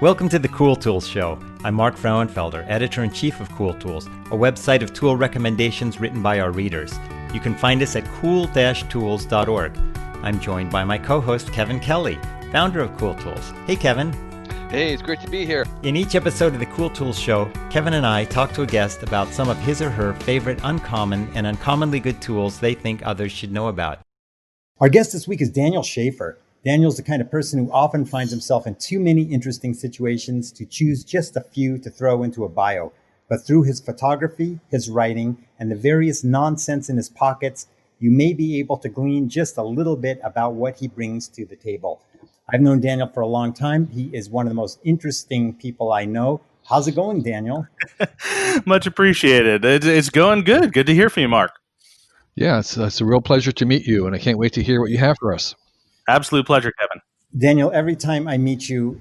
Welcome to the Cool Tools Show. I'm Mark Frauenfelder, Editor-in-Chief of Cool Tools, a website of tool recommendations written by our readers. You can find us at cool-tools.org. I'm joined by my co-host, Kevin Kelly, founder of Cool Tools. Hey, Kevin. Hey, it's great to be here. In each episode of the Cool Tools Show, Kevin and I talk to a guest about some of his or her favorite uncommon and uncommonly good tools they think others should know about. Our guest this week is Daniel Schaefer. Daniel's the kind of person who often finds himself in too many interesting situations to choose just a few to throw into a bio. But through his photography, his writing, and the various nonsense in his pockets, you may be able to glean just a little bit about what he brings to the table. I've known Daniel for a long time. He is one of the most interesting people I know. How's it going, Daniel? Much appreciated. It's going good. Good to hear from you, Mark. Yeah, it's a real pleasure to meet you, and I can't wait to hear what you have for us. Absolute pleasure, Kevin. Daniel, every time I meet you,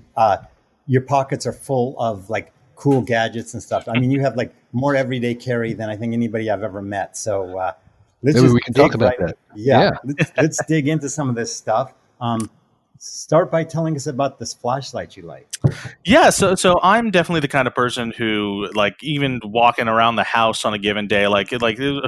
your pockets are full of like cool gadgets and stuff. I mean, you have like more everyday carry than I think anybody I've ever met. So maybe we can talk about that. Yeah. Let's dig into some of this stuff. Start by telling us about this flashlight you like. Yeah, so I'm definitely the kind of person who, like, even walking around the house on a given day, like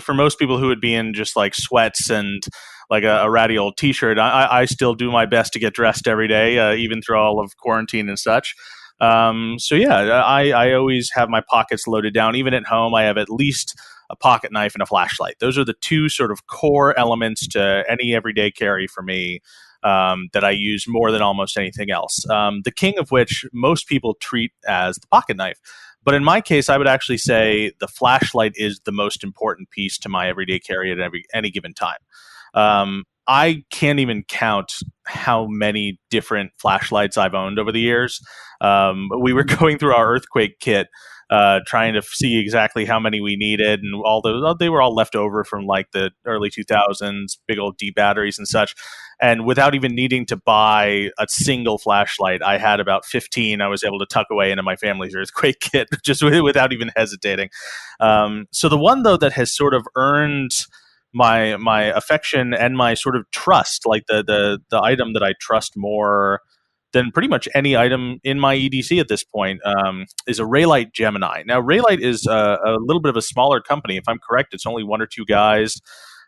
for most people who would be in just like sweats and like a ratty old t-shirt, I still do my best to get dressed every day, even through all of quarantine and such. So yeah, I always have my pockets loaded down. Even at home, I have at least a pocket knife and a flashlight. Those are the two sort of core elements to any everyday carry for me. That I use more than almost anything else. The king of which most people treat as the pocket knife. But in my case, I would actually say the flashlight is the most important piece to my everyday carry at any given time. I can't even count how many different flashlights I've owned over the years. We were going through our earthquake kit, trying to see exactly how many we needed, and all those, they were all left over from like the early 2000s, big old D batteries and such. And without even needing to buy a single flashlight, I had about 15 I was able to tuck away into my family's earthquake kit, just without even hesitating. So the one, though, that has sort of earned my affection and my sort of trust, like the item that I trust more than pretty much any item in my EDC at this point, is a Raylight Gemini. Now, Raylight is a little bit of a smaller company. If I'm correct, it's only one or two guys.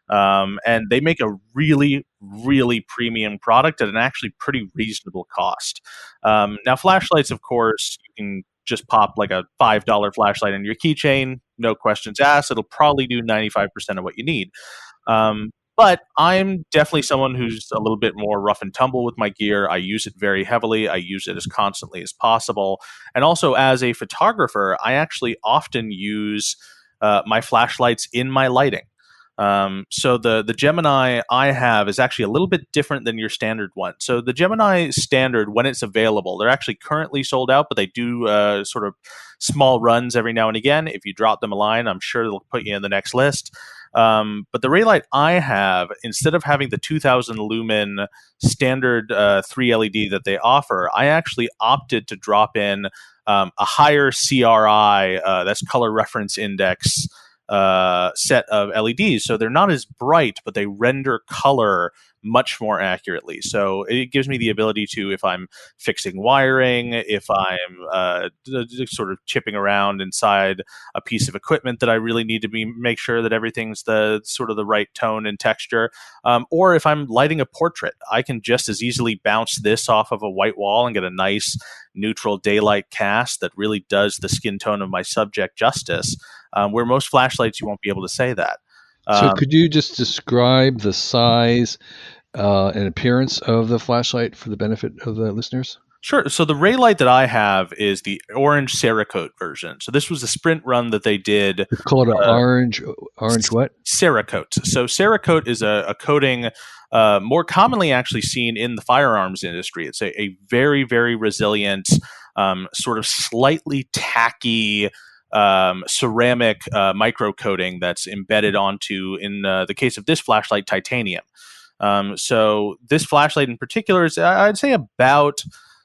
And they make a really, really premium product at an actually pretty reasonable cost. Now, flashlights, of course, you can just pop like a $5 flashlight in your keychain, no questions asked. It'll probably do 95% of what you need. But I'm definitely someone who's a little bit more rough and tumble with my gear. I use it very heavily. I use it as constantly as possible. And also, as a photographer, I actually often use my flashlights in my lighting. So the Gemini I have is actually a little bit different than your standard one. So the Gemini standard, when it's available, they're actually currently sold out, but they do sort of small runs every now and again. If you drop them a line, I'm sure they'll put you in the next list. But the Raylight I have, instead of having the 2000 lumen standard 3 LED that they offer, I actually opted to drop in a higher CRI, that's color reference index, set of LEDs. So they're not as bright, but they render color much more accurately. So it gives me the ability to, if I'm fixing wiring, if I'm sort of chipping around inside a piece of equipment that I really need to make sure that everything's the sort of the right tone and texture, or if I'm lighting a portrait, I can just as easily bounce this off of a white wall and get a nice neutral daylight cast that really does the skin tone of my subject justice, where most flashlights you won't be able to say that. So could you just describe the size and appearance of the flashlight for the benefit of the listeners? Sure. So the Raylight that I have is the orange Cerakote version. So this was a sprint run that they did. It's called an orange what? Cerakote. So Cerakote is a coating more commonly actually seen in the firearms industry. It's a very, very resilient, sort of slightly tacky ceramic micro coating that's embedded onto, in the case of this flashlight, titanium. So this flashlight in particular is, I'd say, about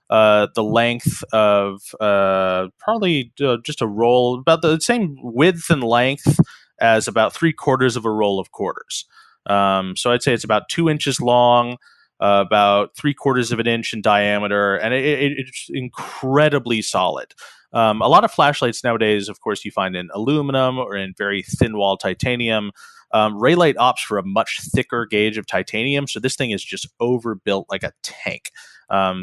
the length of probably just a roll, about the same width and length as about 3/4 of a roll of quarters. So I'd say it's about 2 inches long. about 3/4 of an inch in diameter, and it's incredibly solid. A lot of flashlights nowadays, of course, you find in aluminum or in very thin-walled titanium. Raylight opts for a much thicker gauge of titanium, so this thing is just overbuilt like a tank.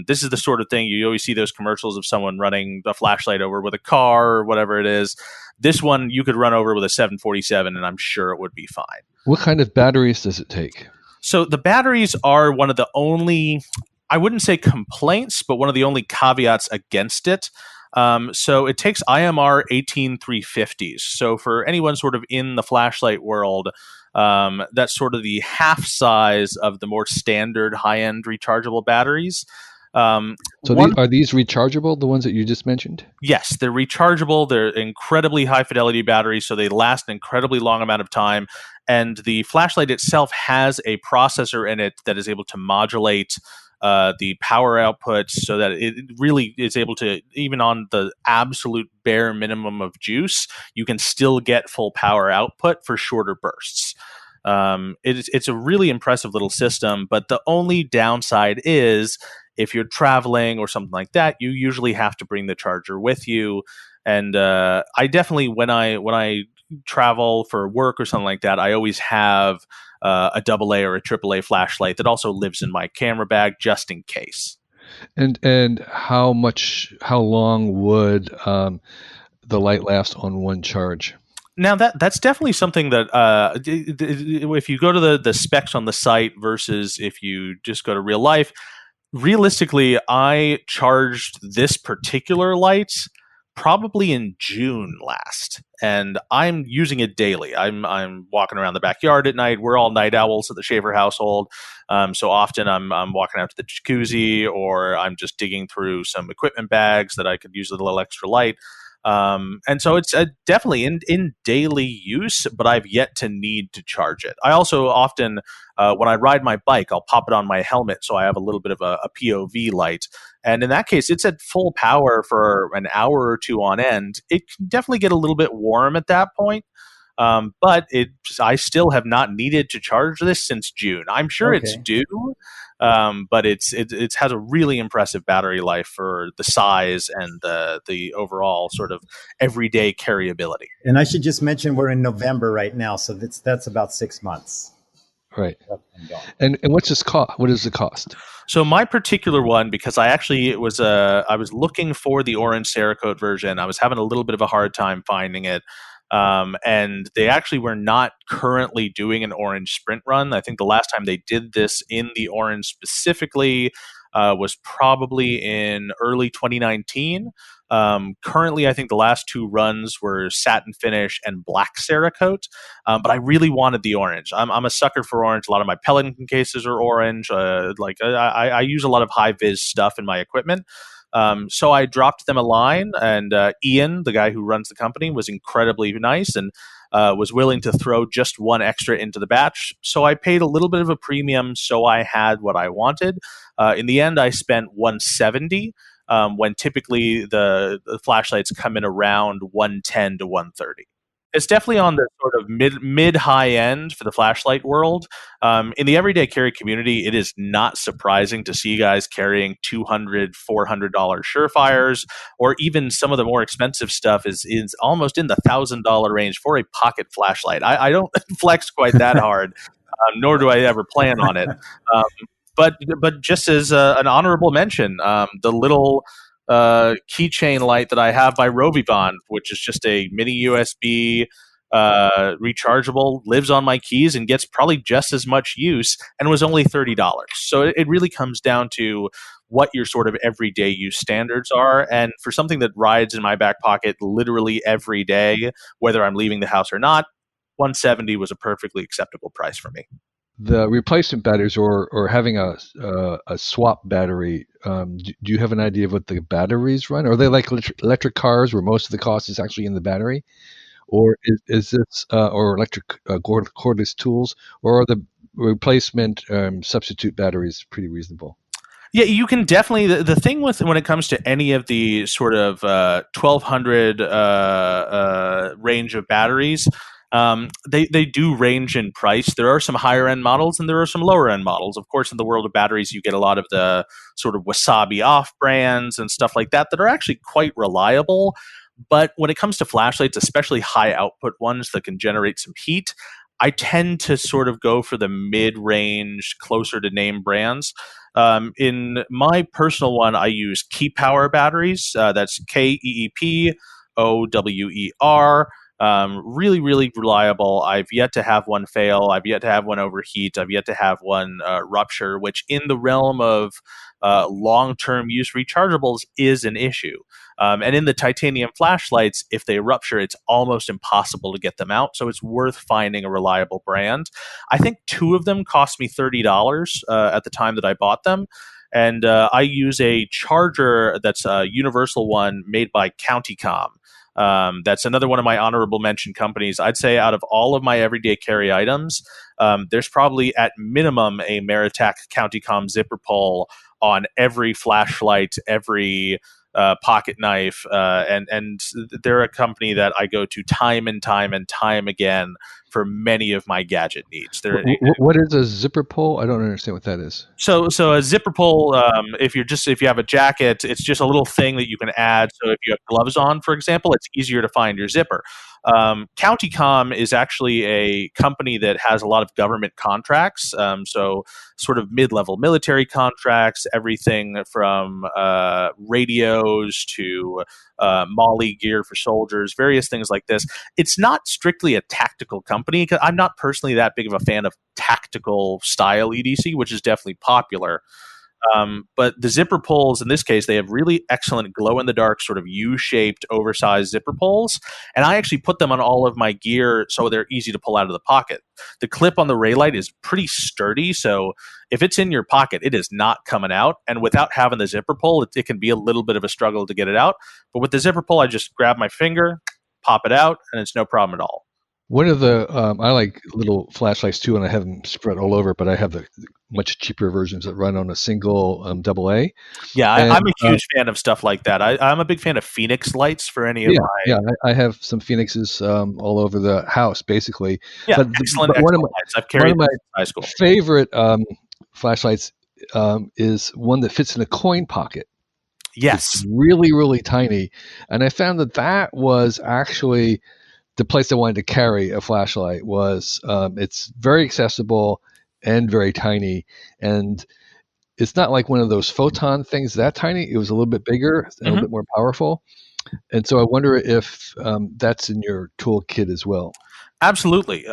This is the sort of thing you always see those commercials of someone running a flashlight over with a car or whatever it is. This one you could run over with a 747, and I'm sure it would be fine. What kind of batteries does it take? So the batteries are one of the only, I wouldn't say complaints, but one of the only caveats against it. So it takes IMR 18350s. So for anyone sort of in the flashlight world, that's sort of the half size of the more standard high-end rechargeable batteries. Are these rechargeable, the ones that you just mentioned? Yes, they're rechargeable. They're incredibly high fidelity batteries, so they last an incredibly long amount of time. And the flashlight itself has a processor in it that is able to modulate the power output so that it really is able to, even on the absolute bare minimum of juice, you can still get full power output for shorter bursts. It's a really impressive little system, but the only downside is if you're traveling or something like that, you usually have to bring the charger with you. And I definitely, when I travel for work or something like that, I always have a AA or a AAA flashlight that also lives in my camera bag just in case. And how long would the light last on one charge? Now that's definitely something that if you go to the specs on the site versus if you just go to real life, realistically, I charged this particular light probably in June last, and I'm using it daily. I'm walking around the backyard at night. We're all night owls at the Schaefer household, so often I'm walking out to the jacuzzi, or I'm just digging through some equipment bags that I could use a little extra light. And so it's definitely in daily use, but I've yet to need to charge it. I also often, when I ride my bike, I'll pop it on my helmet so I have a little bit of a POV light. And in that case, it's at full power for an hour or two on end. It can definitely get a little bit warm at that point. But I still have not needed to charge this since June. I'm sure it's due, but it has a really impressive battery life for the size and the overall sort of everyday carryability. And I should just mention we're in November right now, so that's about 6 months. Right. And what's this cost? What is the cost? So my particular one, because I was looking for the orange Cerakote version. I was having a little bit of a hard time finding it. And they actually were not currently doing an orange sprint run. I think the last time they did this in the orange specifically was probably in early 2019. Currently, I think the last two runs were satin finish and black Cerakote, but I really wanted the orange. I'm a sucker for orange. A lot of my Pelican cases are orange. I use a lot of high vis stuff in my equipment. So I dropped them a line, and Ian, the guy who runs the company, was incredibly nice and was willing to throw just one extra into the batch. So I paid a little bit of a premium, so I had what I wanted. In the end, I spent $170 when typically the flashlights come in around $110 to $130. It's definitely on the sort of mid high end for the flashlight world. In the everyday carry community, it is not surprising to see guys carrying $200, $400 Surefires, or even some of the more expensive stuff is almost in the $1,000 range for a pocket flashlight. I don't flex quite that hard, nor do I ever plan on it. But just as an honorable mention, the little keychain light that I have by Rovivon, which is just a mini USB rechargeable, lives on my keys and gets probably just as much use, and was only $30. So it really comes down to what your sort of everyday use standards are. And for something that rides in my back pocket literally every day, whether I'm leaving the house or not, $170 was a perfectly acceptable price for me. The replacement batteries, or having a swap battery, do you have an idea of what the batteries run? Are they like electric cars where most of the cost is actually in the battery? Or is this, or electric cordless tools, or are the replacement substitute batteries pretty reasonable? Yeah, you can definitely. The thing with when it comes to any of the sort of 1200 range of batteries, They do range in price. There are some higher end models and there are some lower end models. Of course, in the world of batteries, you get a lot of the sort of Wasabi off brands and stuff like that are actually quite reliable. But when it comes to flashlights, especially high output ones that can generate some heat, I tend to sort of go for the mid range, closer to name brands. In my personal one, I use Key Power batteries. That's KEEPOWER. Really, really reliable. I've yet to have one fail. I've yet to have one overheat. I've yet to have one rupture, which in the realm of long-term use rechargeables is an issue. And in the titanium flashlights, if they rupture, it's almost impossible to get them out. So it's worth finding a reliable brand. I think 2 of them cost me $30 at the time that I bought them. And I use a charger that's a universal one made by CountyCom. That's another one of my honorable mention companies. I'd say out of all of my everyday carry items, there's probably at minimum a Meritac CountyCom zipper pull on every flashlight, every pocket knife, and they're a company that I go to time and time and time again for many of my gadget needs. What is a zipper pull? I don't understand what that is. So a zipper pull, if you have a jacket, it's just a little thing that you can add. So if you have gloves on, for example, it's easier to find your zipper. CountyCom is actually a company that has a lot of government contracts. So sort of mid-level military contracts, everything from radios to Molly gear for soldiers, various things like this. It's not strictly a tactical company because I'm not personally that big of a fan of tactical style EDC, which is definitely popular. But the zipper pulls, in this case, they have really excellent glow-in-the-dark sort of U-shaped, oversized zipper pulls. And I actually put them on all of my gear so they're easy to pull out of the pocket. The clip on the Raylight is pretty sturdy, so if it's in your pocket, it is not coming out. And without having the zipper pull, it can be a little bit of a struggle to get it out. But with the zipper pull, I just grab my finger, pop it out, and it's no problem at all. One of the I like little flashlights too, and I have them spread all over. But I have the much cheaper versions that run on a single AA. Yeah, And, I'm a huge fan of stuff like that. I'm a big fan of Phoenix lights for any of my. Yeah, I have some Phoenixes all over the house, basically. Yeah, but excellent one of my, lights. I've carried one of them my since high school. favorite flashlights is one that fits in a coin pocket. Yes, It's really, really tiny, and I found that was actually the place I wanted to carry a flashlight. Was it's very accessible and very tiny, and it's not like one of those photon things that tiny. It was a little bit bigger and a little bit more powerful, and so I wonder if that's in your toolkit as well. absolutely.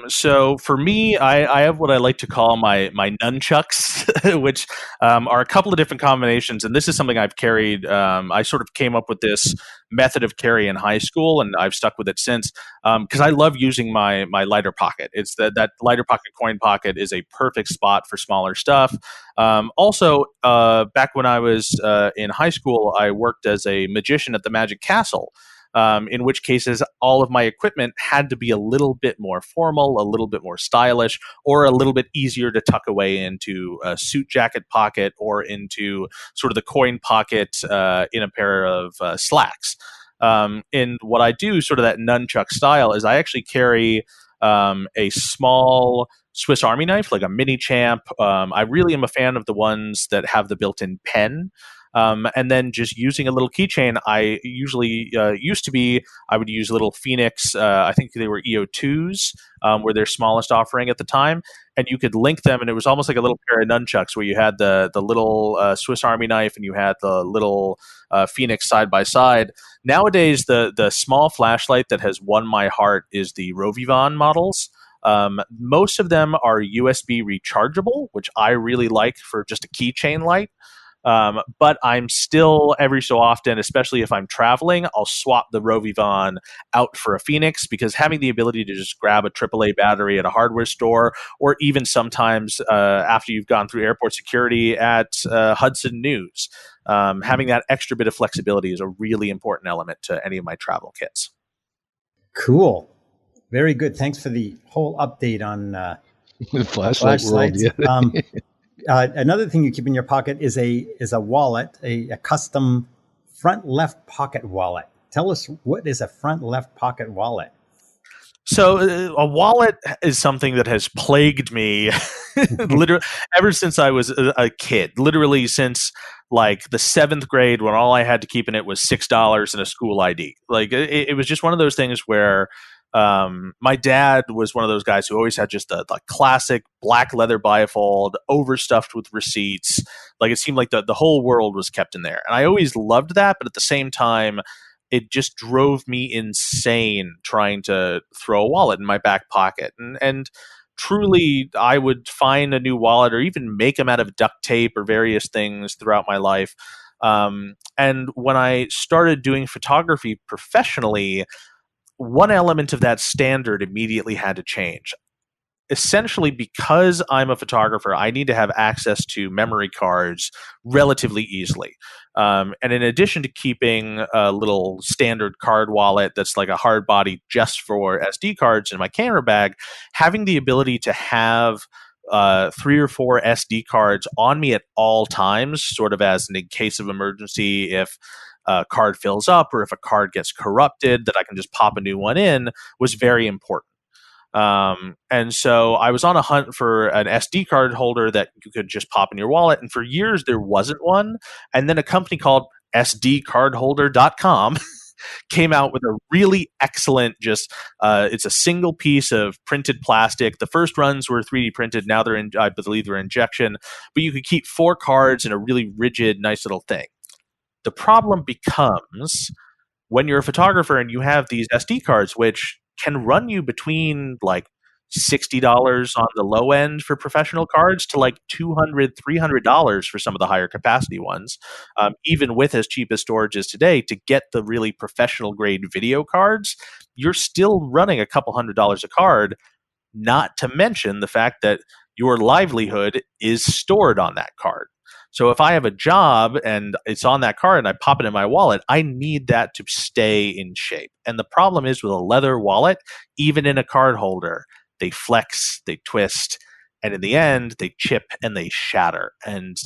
So for me, I have what I like to call my Nunchucks, which are a couple of different combinations. And this is something I've carried. I sort of came up with this method of carry in high school, and I've stuck with it since because I love using my lighter pocket. It's that lighter pocket coin pocket is a perfect spot for smaller stuff. Also, back when I was in high school, I worked as a magician at the Magic Castle. In which cases all of my equipment had to be a little bit more formal, a little bit more stylish, or a little bit easier to tuck away into a suit jacket pocket or into sort of the coin pocket in a pair of slacks. And what I do, sort of that nunchuck style, is I actually carry a small Swiss Army knife, like a mini champ. I really am a fan of the ones that have the built-in pen. And then just using a little keychain, I usually I would use little Phoenix, I think they were EO2s, were their smallest offering at the time. And you could link them, and it was almost like a little pair of nunchucks where you had the little Swiss Army knife and you had the little Phoenix side by side. Nowadays, the small flashlight that has won my heart is the Rovivon models. Most of them are USB rechargeable, which I really like for just a keychain light. But I'm still, every so often, especially if I'm traveling, I'll swap the Rovivon out for a Phoenix, because having the ability to just grab a AAA battery at a hardware store, or even sometimes after you've gone through airport security at Hudson News, having that extra bit of flexibility is a really important element to any of my travel kits. Cool. Very good. Thanks for the whole update on The flashlight world. Yeah. Another thing you keep in your pocket is a wallet, a custom front left pocket wallet. Tell us, what is a front left pocket wallet? So a wallet is something that has plagued me literally ever since I was a kid. Literally since like the seventh grade, when all I had to keep in it was $6 and a school ID. Like it was just one of those things where my dad was one of those guys who always had just the classic black leather bifold, overstuffed with receipts. Like it seemed like the whole world was kept in there, and I always loved that. But at the same time, it just drove me insane trying to throw a wallet in my back pocket. And truly, I would find a new wallet or even make them out of duct tape or various things throughout my life. And when I started doing photography professionally, one element of that standard immediately had to change. Essentially, because I'm a photographer, I need to have access to memory cards relatively easily. And in addition to keeping a little standard card wallet that's like a hard body just for SD cards in my camera bag, having the ability to have 3 or 4 SD cards on me at all times, sort of as in case of emergency, if a card fills up or if a card gets corrupted, that I can just pop a new one in, was very important. And so I was on a hunt for an SD card holder that you could just pop in your wallet. And for years, there wasn't one. And then a company called sdcardholder.com came out with a really excellent, it's a single piece of printed plastic. The first runs were 3D printed. Now they're in, I believe they're injection, but you could keep 4 cards in a really rigid, nice little thing. The problem becomes when you're a photographer and you have these SD cards, which can run you between like $60 on the low end for professional cards to like $200, $300 for some of the higher capacity ones. Even with as cheap as storage is today, to get the really professional grade video cards, you're still running a couple $100s a card, not to mention the fact that your livelihood is stored on that card. So if I have a job and it's on that card and I pop it in my wallet, I need that to stay in shape. And the problem is with a leather wallet, even in a card holder, they flex, they twist, and in the end, they chip and they shatter. And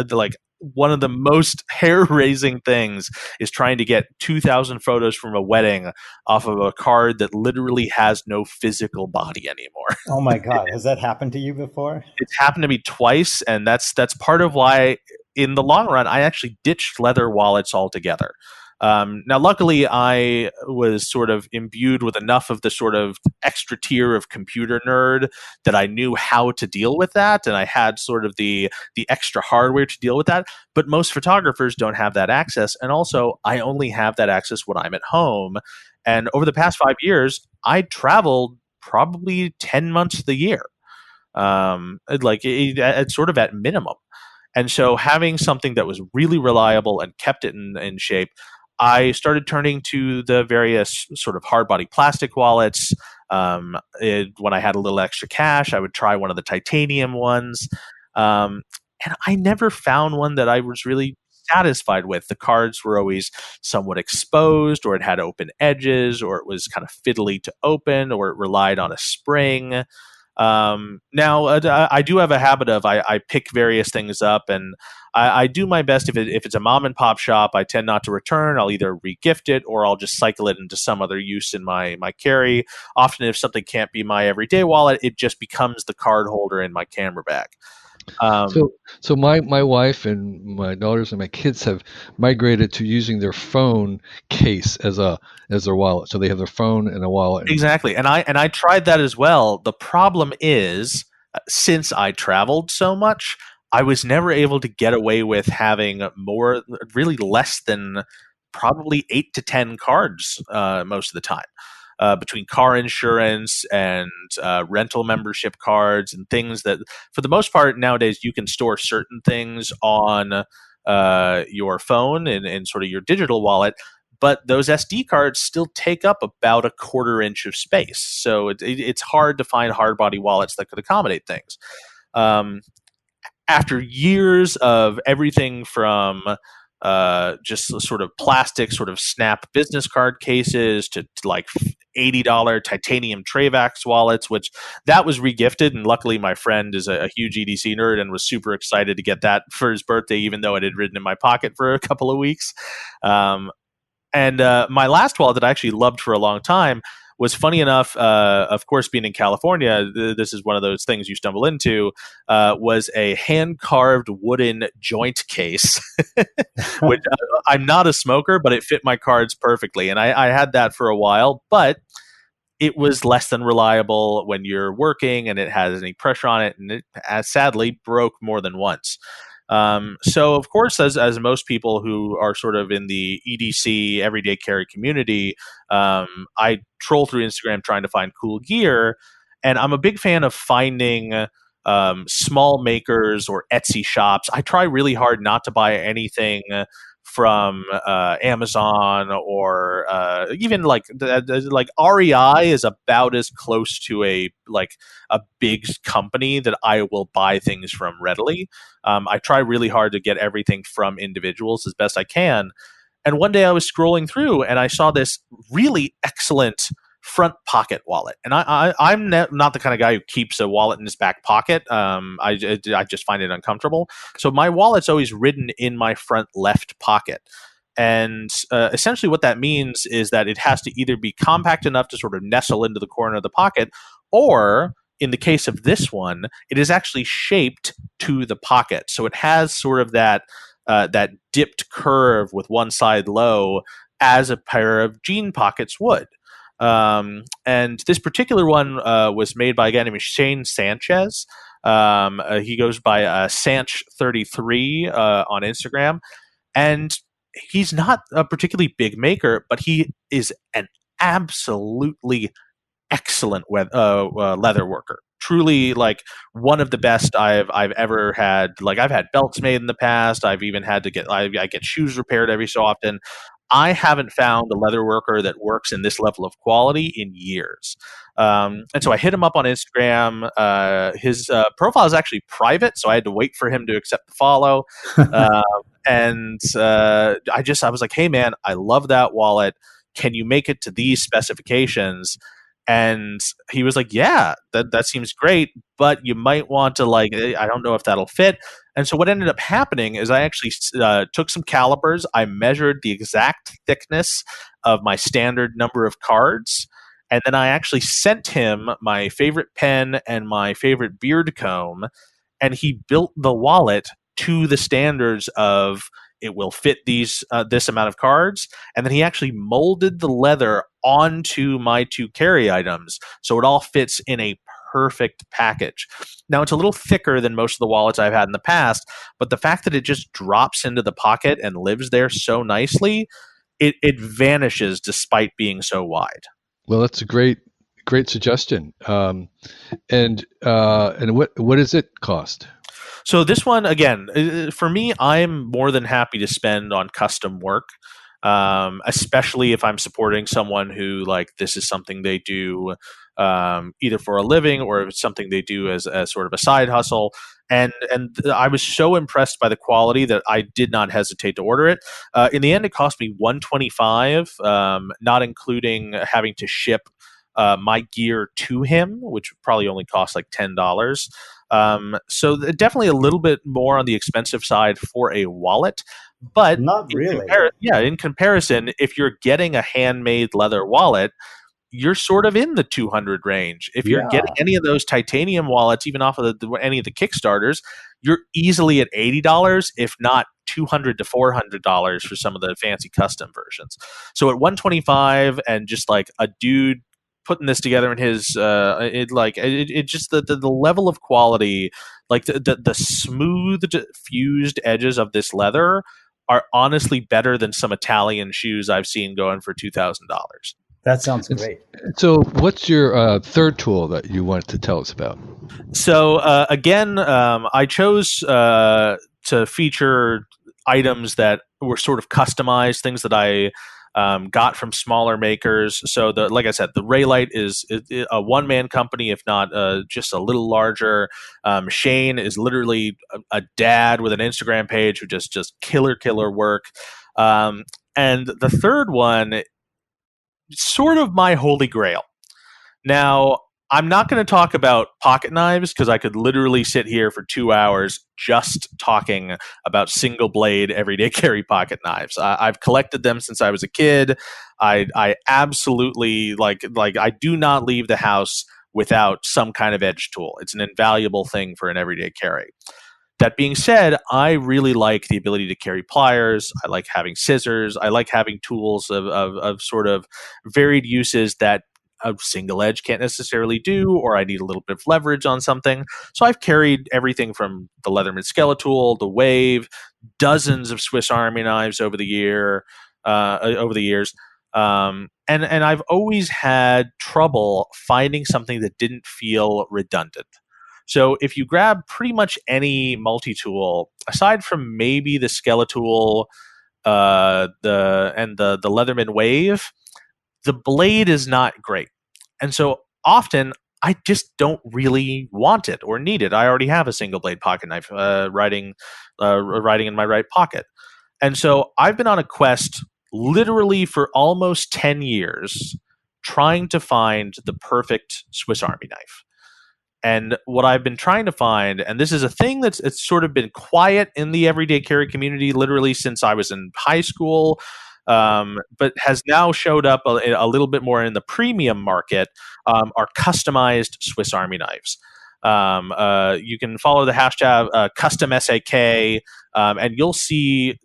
like one of the most hair-raising things is trying to get 2,000 photos from a wedding off of a card that literally has no physical body anymore. Oh my God. Has that happened to you before? It's happened to me twice, and that's part of why, in the long run, I actually ditched leather wallets altogether. Now, luckily, I was sort of imbued with enough of the sort of extra tier of computer nerd that I knew how to deal with that, and I had sort of the extra hardware to deal with that. But most photographers don't have that access, and also, I only have that access when I'm at home. And over the past 5 years, I traveled probably 10 months of the year, it's sort of at minimum. And so having something that was really reliable and kept it in shape, I started turning to the various sort of hard body plastic wallets. When I had a little extra cash, I would try one of the titanium ones. And I never found one that I was really satisfied with. The cards were always somewhat exposed, or it had open edges, or it was kind of fiddly to open, or it relied on a spring. Now, I do have a habit of I pick various things up, and I do my best. If it's a mom and pop shop, I tend not to return. I'll either regift it or I'll just cycle it into some other use in my carry. Often, if something can't be my everyday wallet, it just becomes the card holder in my camera bag. So my wife and my daughters and my kids have migrated to using their phone case as their wallet. So they have their phone and a wallet. Exactly, and I tried that as well. The problem is, since I traveled so much, I was never able to get away with having really less than probably 8 to 10 cards most of the time. Between car insurance and rental membership cards and things that, for the most part, nowadays you can store certain things on your phone and sort of your digital wallet, but those SD cards still take up about a 1/4 inch of space. So it's hard to find hard body wallets that could accommodate things. After years of everything from just sort of plastic, sort of snap business card cases to like $80 titanium Travax wallets, which that was regifted. And luckily, my friend is a huge EDC nerd and was super excited to get that for his birthday, even though it had ridden in my pocket for a couple of weeks. And my last wallet that I actually loved for a long time was funny enough. Of course, being in California, this is one of those things you stumble into. Was a hand carved wooden joint case, which I'm not a smoker, but it fit my cards perfectly, and I had that for a while, but it was less than reliable when you're working and it has any pressure on it, and it sadly broke more than once. So, of course, as most people who are sort of in the EDC everyday carry community, I troll through Instagram trying to find cool gear, and I'm a big fan of finding small makers or Etsy shops. I try really hard not to buy anything from Amazon or even like REI is about as close to a big company that I will buy things from readily. I try really hard to get everything from individuals as best I can. And one day I was scrolling through and I saw this really excellent front pocket wallet. And I'm not the kind of guy who keeps a wallet in his back pocket. I just find it uncomfortable. So my wallet's always ridden in my front left pocket. And essentially what that means is that it has to either be compact enough to sort of nestle into the corner of the pocket, or in the case of this one, it is actually shaped to the pocket. So it has sort of that dipped curve with one side low, as a pair of jean pockets would. And this particular one was made by a guy named Shane Sanchez. He goes by Sanch33 on Instagram. And he's not a particularly big maker, but he is an absolutely excellent leather worker. Truly, like one of the best I've ever had. Like I've had belts made in the past. I've even had to get I get shoes repaired every so often. I haven't found a leather worker that works in this level of quality in years. And so I hit him up on Instagram. His profile is actually private, so I had to wait for him to accept the follow. And I was like, hey man, I love that wallet. Can you make it to these specifications? And he was like, yeah, that seems great, but you might want to I don't know if that'll fit. And so what ended up happening is I actually took some calipers. I measured the exact thickness of my standard number of cards. And then I actually sent him my favorite pen and my favorite beard comb. And he built the wallet to the standards of it will fit this amount of cards. And then he actually molded the leather onto my two carry items. So it all fits in a perfect package. Now, it's a little thicker than most of the wallets I've had in the past, but the fact that it just drops into the pocket and lives there so nicely, it vanishes despite being so wide. Well, that's a great suggestion. And what does it cost? So this one, again, for me, I'm more than happy to spend on custom work, especially if I'm supporting someone who this is something they do either for a living or if it's something they do as sort of a side hustle. And I was so impressed by the quality that I did not hesitate to order it. In the end, it cost me $125, not including having to ship my gear to him, which probably only cost like $10. So definitely a little bit more on the expensive side for a wallet, but not really. In comparison, if you're getting a handmade leather wallet, you're sort of in the 200 range. If you're getting any of those titanium wallets, even off of any of the Kickstarters, you're easily at $80, if not $200 to $400 for some of the fancy custom versions. So at $125 and just like a dude putting this together in his just the level of quality, like the smooth fused edges of this leather are honestly better than some Italian shoes I've seen going for $2,000. That sounds great. So what's your third tool that you wanted to tell us about? So again, I chose to feature items that were sort of customized, things that I got from smaller makers. So like I said, the Raylight is a one-man company, if not just a little larger. Shane is literally a dad with an Instagram page who just killer work. And the third one, sort of my holy grail. Now, I'm not going to talk about pocket knives because I could literally sit here for 2 hours just talking about single blade everyday carry pocket knives. I've collected them since I was a kid. I absolutely like I do not leave the house without some kind of edge tool. It's an invaluable thing for an everyday carry. That being said, I really like the ability to carry pliers. I like having scissors. I like having tools of sort of varied uses that a single edge can't necessarily do, or I need a little bit of leverage on something. So I've carried everything from the Leatherman Skeletool, the Wave, dozens of Swiss Army knives over the years. And I've always had trouble finding something that didn't feel redundant. So if you grab pretty much any multi-tool, aside from maybe the Skeletool, the Leatherman Wave, the blade is not great. And so often I just don't really want it or need it. I already have a single blade pocket knife riding in my right pocket. And so I've been on a quest literally for almost 10 years trying to find the perfect Swiss Army knife. And what I've been trying to find, and this is a thing that's it's sort of been quiet in the everyday carry community literally since I was in high school, but has now showed up a little bit more in the premium market, are customized Swiss Army knives. You can follow the hashtag custom SAK, and you'll see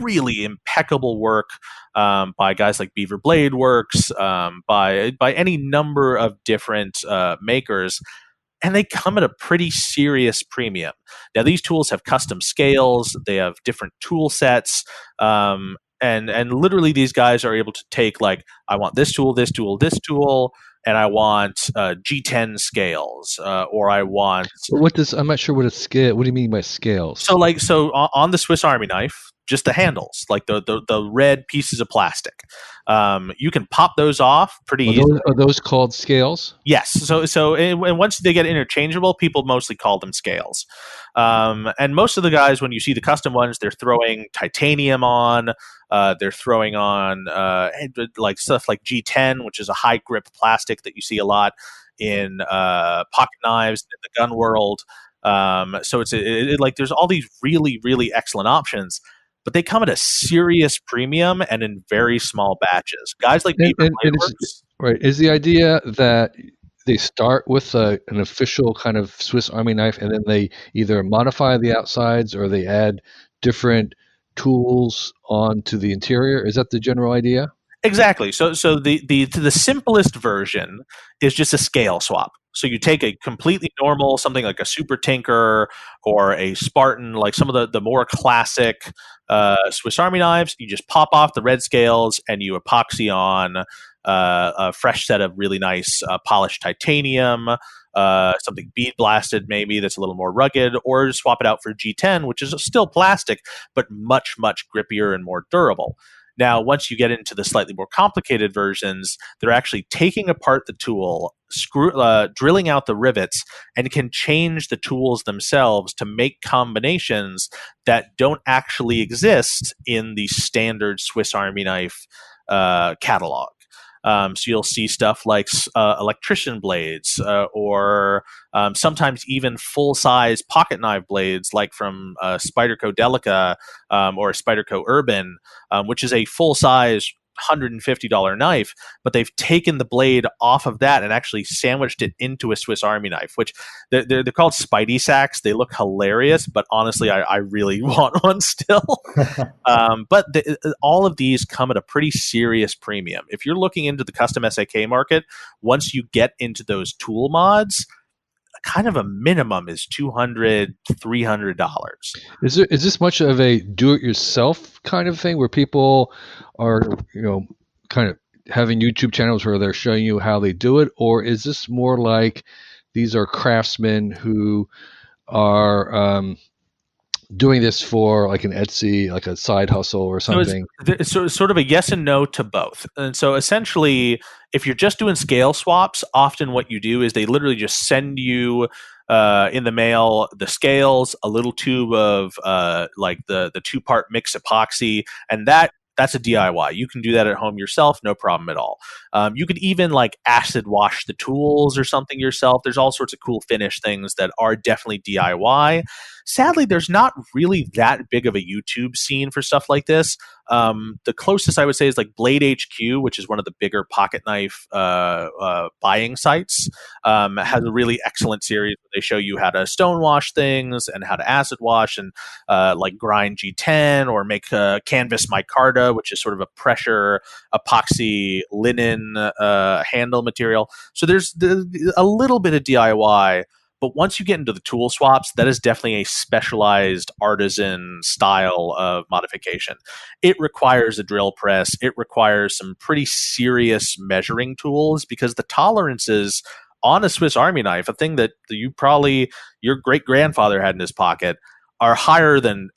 really impeccable work by guys like Beaver Blade Works, by any number of different makers, and they come at a pretty serious premium. Now, these tools have custom scales, they have different tool sets, and literally these guys are able to take like, I want this tool, this tool, this tool, and I want G10 scales, or I want. But what does I'm not sure what a scale. What do you mean by scales? So on the Swiss Army knife, just the handles, like the red pieces of plastic. You can pop those off pretty easily. Are those called scales? Yes. And once they get interchangeable, people mostly call them scales. And most of the guys, when you see the custom ones, they're throwing titanium on. They're throwing on like stuff like G10, which is a high grip plastic that you see a lot in pocket knives in the gun world. So like there's all these really, really excellent options, but they come at a serious premium and in very small batches. Guys like Beaver Blade Works. Right. Is the idea that they start with an official kind of Swiss Army knife, and then they either modify the outsides or they add different tools onto the interior? Is that the general idea? Exactly. So the simplest version is just a scale swap. So you take a completely normal, something like a Super Tinker or a Spartan, like some of the more classic Swiss Army knives. You just pop off the red scales and you epoxy on a fresh set of really nice polished titanium, something bead blasted maybe that's a little more rugged, or swap it out for G10, which is still plastic but much, much grippier and more durable. Now, once you get into the slightly more complicated versions, they're actually taking apart the tool, drilling out the rivets, and can change the tools themselves to make combinations that don't actually exist in the standard Swiss Army knife catalog. So you'll see stuff like electrician blades, or sometimes even full-size pocket knife blades, like from Spyderco Delica or Spyderco Urban, which is a full-size $150 knife, but they've taken the blade off of that and actually sandwiched it into a Swiss Army knife, which they're called Spidey sacks. They look hilarious, but honestly, I really want one still. But all of these come at a pretty serious premium. If you're looking into the custom SAK market, once you get into those tool mods, kind of a minimum is $200, $300. Is this much of a do-it-yourself kind of thing where people are, kind of having YouTube channels where they're showing you how they do it, or is this more like these are craftsmen who are doing this for like an Etsy, like a side hustle or something? So it's sort of a yes and no to both. And so essentially, if you're just doing scale swaps, often what you do is they literally just send you in the mail the scales, a little tube of like the 2-part mix epoxy, and that that's a DIY. You can do that at home yourself, no problem at all. You could even like acid wash the tools or something yourself. There's all sorts of cool finish things that are definitely DIY. Sadly, there's not really that big of a YouTube scene for stuff like this. The closest I would say is like Blade HQ, which is one of the bigger pocket knife buying sites. Has a really excellent series where they show you how to stonewash things and how to acid wash and like grind G10 or make canvas micarta, which is sort of a pressure epoxy linen handle material. So there's a little bit of DIY. But once you get into the tool swaps, that is definitely a specialized artisan style of modification. It requires a drill press. It requires some pretty serious measuring tools because the tolerances on a Swiss Army knife, a thing that your great grandfather had in his pocket, are higher than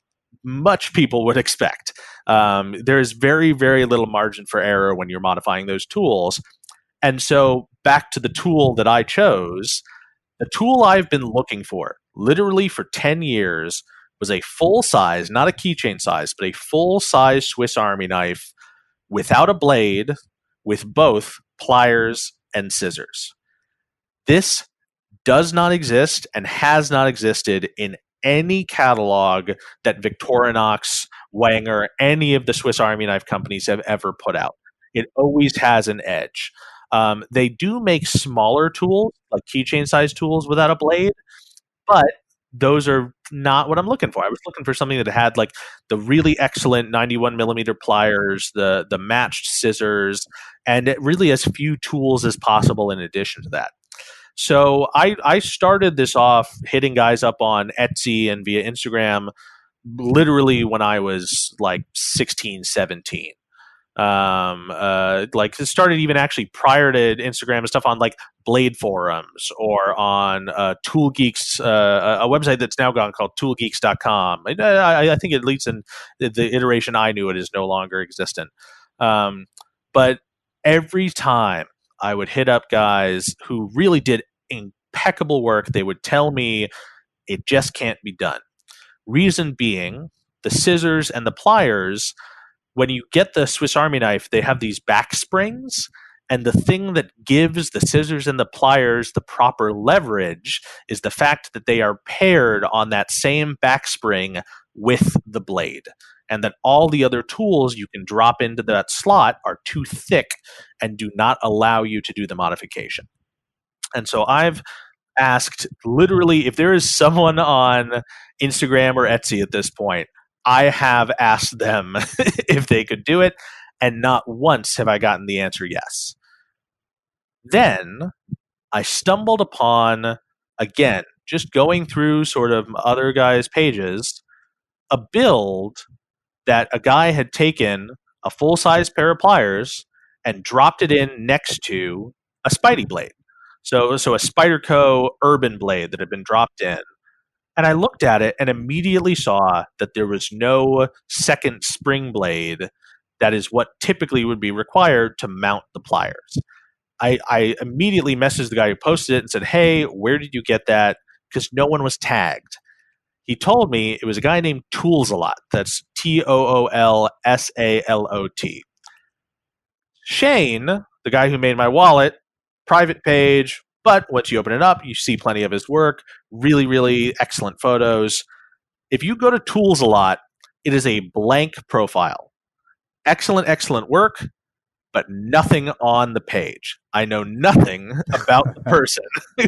much people would expect. There is very, very little margin for error when you're modifying those tools. And so back to the tool that I chose, the tool I've been looking for, literally for 10 years, was a full size, not a keychain size, but a full size Swiss Army knife without a blade, with both pliers and scissors. This does not exist and has not existed in any catalog that Victorinox, Wenger, any of the Swiss Army knife companies have ever put out. It always has an edge. They do make smaller tools, like keychain size tools without a blade, but those are not what I'm looking for. I was looking for something that had like the really excellent 91 millimeter pliers, the matched scissors, and it really as few tools as possible in addition to that. So I started this off hitting guys up on Etsy and via Instagram literally when I was like 16, 17. Like it started even actually prior to Instagram and stuff on like Blade forums or on Tool Geeks, a website that's now gone called toolgeeks.com. I think at least in the iteration I knew it is no longer existent. But every time I would hit up guys who really did impeccable work, they would tell me it just can't be done. Reason being, the scissors and the pliers, when you get the Swiss Army knife, they have these back springs, and the thing that gives the scissors and the pliers the proper leverage is the fact that they are paired on that same back spring with the blade, and that all the other tools you can drop into that slot are too thick and do not allow you to do the modification. And so I've asked literally if there is someone on Instagram or Etsy at this point, I have asked them if they could do it, and not once have I gotten the answer yes. Then I stumbled upon, again, just going through sort of other guys' pages, a build that a guy had taken a full-size pair of pliers and dropped it in next to a Spidey blade. So a Spyderco Urban blade that had been dropped in. And I looked at it and immediately saw that there was no second spring blade that is what typically would be required to mount the pliers. I immediately messaged the guy who posted it and said, hey, where did you get that? Because no one was tagged. He told me it was a guy named Toolsalot. That's Toolsalot. Shane, the guy who made my wallet, private page, but once you open it up, you see plenty of his work. Really, really excellent photos. If you go to Toolsalot, it is a blank profile. Excellent, excellent work, but nothing on the page. I know nothing about the person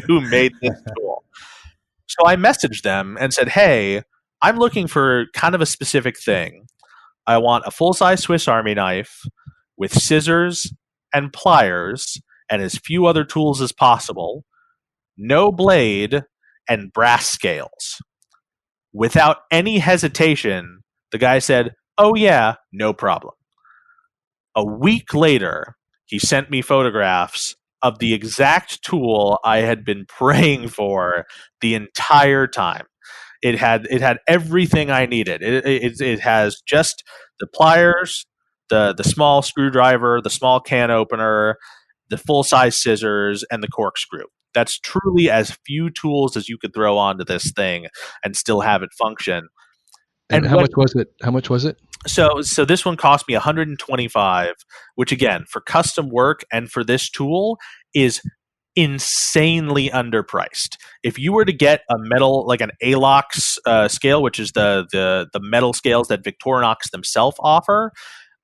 who made this tool. So I messaged them and said, hey, I'm looking for kind of a specific thing. I want a full-size Swiss Army knife with scissors and pliers and as few other tools as possible, no blade, and brass scales. Without any hesitation, the guy said, oh yeah, no problem. A week later, he sent me photographs of the exact tool I had been praying for the entire time. It had everything I needed. It has just the pliers, the small screwdriver, the small can opener, the full-size scissors, and the corkscrew. That's truly as few tools as you could throw onto this thing and still have it function. And how much was it? How much was it? So this one cost me 125, which again, for custom work and for this tool is insanely underpriced. If you were to get a metal, like an Alox scale, which is the metal scales that Victorinox themselves offer,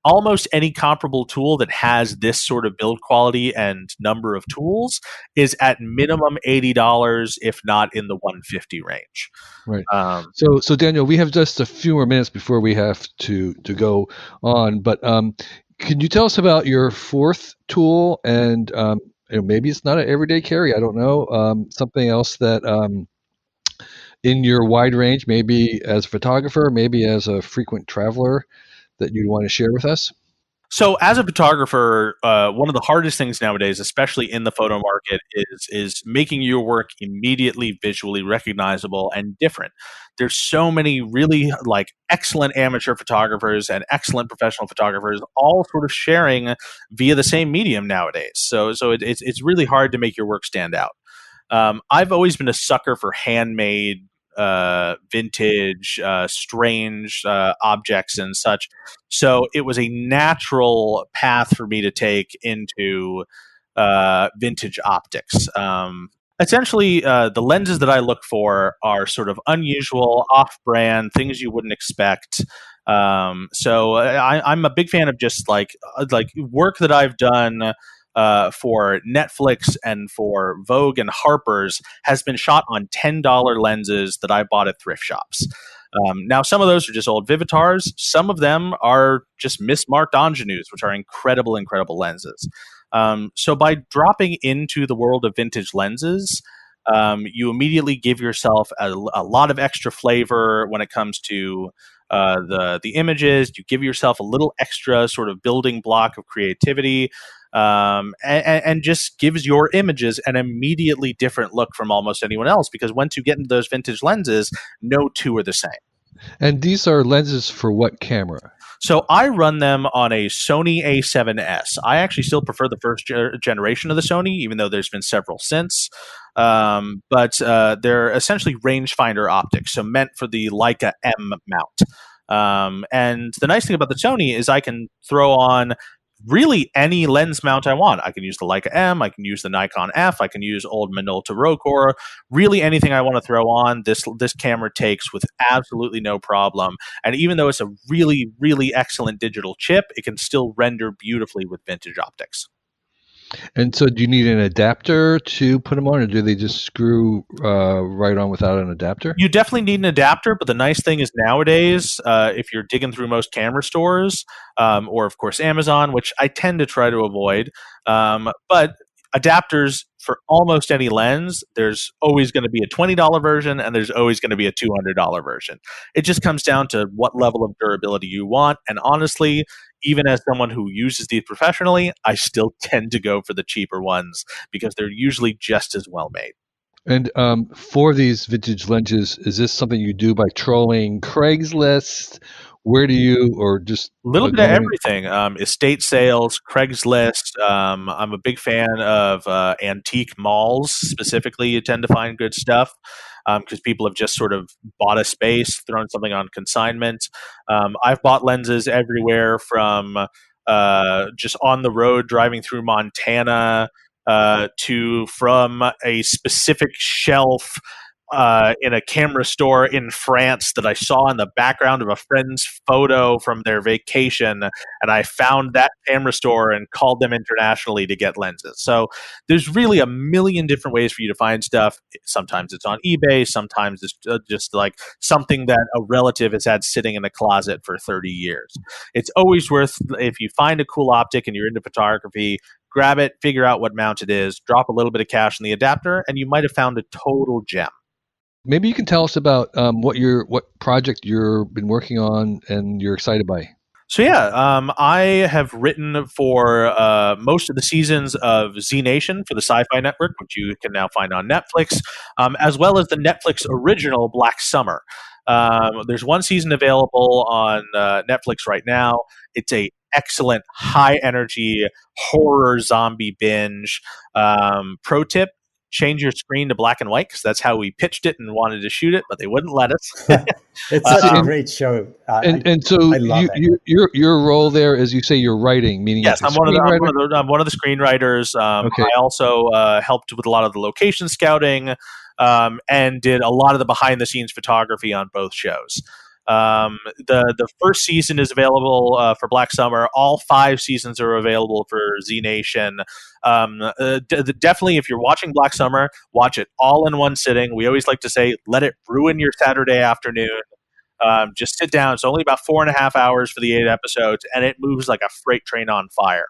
almost any comparable tool that has this sort of build quality and number of tools is at minimum $80, if not in the 150 range. Right. Um, So Daniel, we have just a few more minutes before we have to go on. But can you tell us about your fourth tool? And maybe it's not an everyday carry. I don't know. Something else that in your wide range, maybe as a photographer, maybe as a frequent traveler, that you'd want to share with us. So, as a photographer, one of the hardest things nowadays, especially in the photo market, is making your work immediately visually recognizable and different. There's so many really like excellent amateur photographers and excellent professional photographers, all sort of sharing via the same medium nowadays. It's really hard to make your work stand out. I've always been a sucker for handmade, vintage, strange objects and such. So it was a natural path for me to take into vintage optics. Essentially, the lenses that I look for are sort of unusual, off-brand, things you wouldn't expect. I'm a big fan of just like work that I've done for Netflix and for Vogue and Harper's has been shot on $10 lenses that I bought at thrift shops. Now, some of those are just old Vivitars. Some of them are just mismarked Ingenues, which are incredible, incredible lenses. So by dropping into the world of vintage lenses, you immediately give yourself a lot of extra flavor when it comes to the images. You give yourself a little extra sort of building block of creativity, and just gives your images an immediately different look from almost anyone else. Because once you get into those vintage lenses, no two are the same. And these are lenses for what camera? So I run them on a Sony A7S. I actually still prefer the first generation of the Sony, even though there's been several since. But they're essentially rangefinder optics, so meant for the Leica M mount. And the nice thing about the Sony is I can throw on really any lens mount I want. I can use the Leica M, I can use the Nikon F, I can use old Minolta Rokkor. Really anything I want to throw on, this camera takes with absolutely no problem. And even though it's a really, really excellent digital chip, it can still render beautifully with vintage optics. And so, do you need an adapter to put them on, or do they just screw right on without an adapter? You definitely need an adapter, but the nice thing is nowadays, if you're digging through most camera stores, or of course Amazon, which I tend to try to avoid, but adapters for almost any lens, there's always going to be a $20 version and there's always going to be a $200 version. It just comes down to what level of durability you want. And honestly, even as someone who uses these professionally, I still tend to go for the cheaper ones because they're usually just as well made. And for these vintage lenses, is this something you do by trolling Craigslist? Where do you, or just A little bit of going? everything. Estate sales, Craigslist. I'm a big fan of antique malls. Specifically, you tend to find good stuff because people have just sort of bought a space, thrown something on consignment. I've bought lenses everywhere from just on the road driving through Montana to from a specific shelf in a camera store in France that I saw in the background of a friend's photo from their vacation. And I found that camera store and called them internationally to get lenses. So there's really a million different ways for you to find stuff. Sometimes it's on eBay. Sometimes it's just like something that a relative has had sitting in a closet for 30 years. It's always worth, if you find a cool optic and you're into photography, grab it, figure out what mount it is, drop a little bit of cash in the adapter, and you might have found a total gem. Maybe you can tell us about what project you've been working on and you're excited by. So yeah, I have written for most of the seasons of Z Nation for the Sci-Fi Network, which you can now find on Netflix, as well as the Netflix original Black Summer. There's one season available on Netflix right now. It's a excellent high energy horror zombie binge. Pro tip: change your screen to black and white because that's how we pitched it and wanted to shoot it, but they wouldn't let us. It's such a great show. And so I love it. your role there is, you say, you're writing, meaning Yes, like I'm one of the screenwriters. Okay. I also helped with a lot of the location scouting and did a lot of the behind the scenes photography on both shows. The first season is available for Black Summer. All 5 seasons are available for Z Nation. Definitely, if you're watching Black Summer, watch it all in one sitting. We always like to say, let it ruin your Saturday afternoon. Just sit down. It's only about 4.5 hours for the 8 episodes, and it moves like a freight train on fire.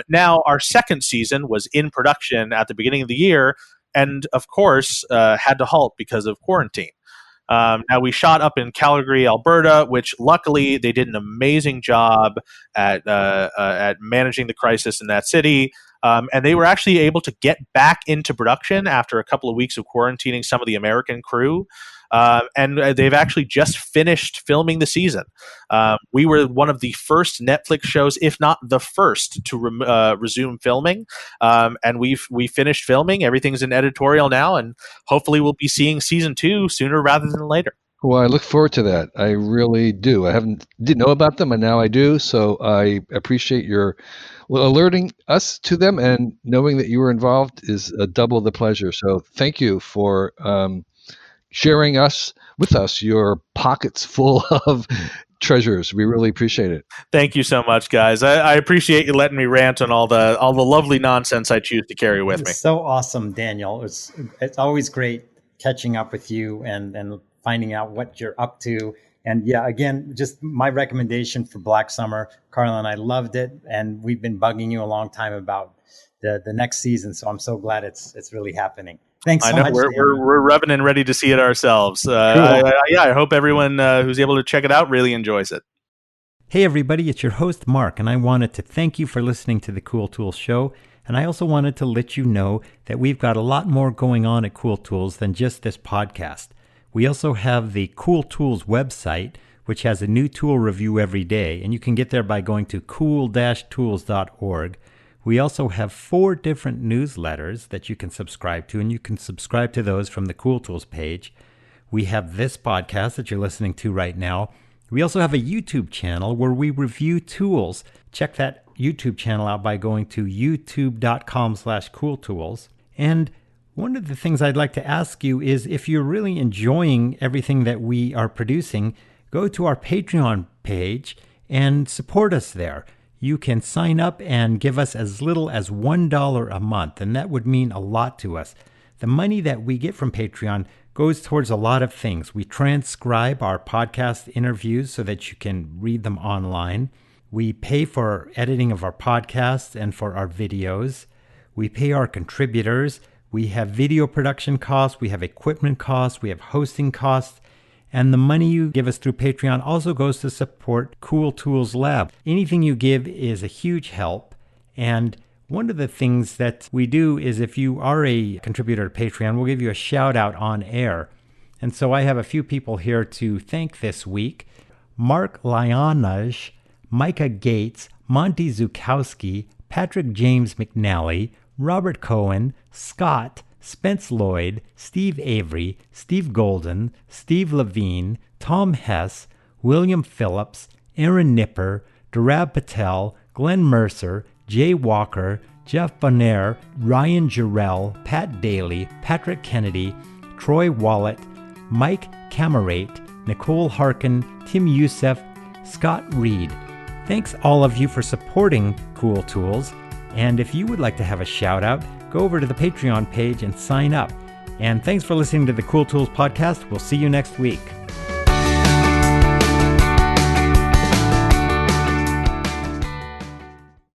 Now, our second season was in production at the beginning of the year, and of course, had to halt because of quarantine. Now, we shot up in Calgary, Alberta, which luckily they did an amazing job at managing the crisis in that city. And they were actually able to get back into production after a couple of weeks of quarantining some of the American crew. And they've actually just finished filming the season. We were one of the first Netflix shows, if not the first, to resume filming. And we finished filming. Everything's in editorial now, and hopefully we'll be seeing season 2 sooner rather than later. Well, I look forward to that. I really do. Didn't know about them, and now I do. So I appreciate your alerting us to them, and knowing that you were involved is double the pleasure. So thank you for sharing with us your pockets full of treasures. We really appreciate it. Thank you so much, guys. I appreciate you letting me rant on all the lovely nonsense I choose to carry with me. So awesome, Daniel. It's always great catching up with you and finding out what you're up to. And yeah, again, just my recommendation for Black Summer. Carla and I loved it, and we've been bugging you a long time about the next season. So I'm so glad it's really happening. Thanks so much. We're rubbing and ready to see it ourselves. Cool. I hope everyone who's able to check it out really enjoys it. Hey everybody, it's your host Mark, and I wanted to thank you for listening to the Cool Tools Show. And I also wanted to let you know that we've got a lot more going on at Cool Tools than just this podcast. We also have the Cool Tools website, which has a new tool review every day, and you can get there by going to cool-tools.org. We also have 4 different newsletters that you can subscribe to, and you can subscribe to those from the Cool Tools page. We have this podcast that you're listening to right now. We also have a YouTube channel where we review tools. Check that YouTube channel out by going to youtube.com/cooltools. And one of the things I'd like to ask you is, if you're really enjoying everything that we are producing, go to our Patreon page and support us there. You can sign up and give us as little as $1 a month, and that would mean a lot to us. The money that we get from Patreon goes towards a lot of things. We transcribe our podcast interviews so that you can read them online. We pay for editing of our podcasts and for our videos. We pay our contributors. We have video production costs. We have equipment costs. We have hosting costs. And the money you give us through Patreon also goes to support Cool Tools Lab. Anything you give is a huge help. And one of the things that we do is, if you are a contributor to Patreon, we'll give you a shout out on air. And so I have a few people here to thank this week. Mark Lyanaj, Micah Gates, Monty Zukowski, Patrick James McNally, Robert Cohen, Scott, Spence Lloyd, Steve Avery, Steve Golden, Steve Levine, Tom Hess, William Phillips, Aaron Nipper, Durab Patel, Glenn Mercer, Jay Walker, Jeff Bonner, Ryan Jarrell, Pat Daly, Patrick Kennedy, Troy Wallet, Mike Camerate, Nicole Harkin, Tim Youssef, Scott Reed. Thanks all of you for supporting Cool Tools. And if you would like to have a shout out, go over to the Patreon page and sign up. And thanks for listening to the Cool Tools podcast. We'll see you next week.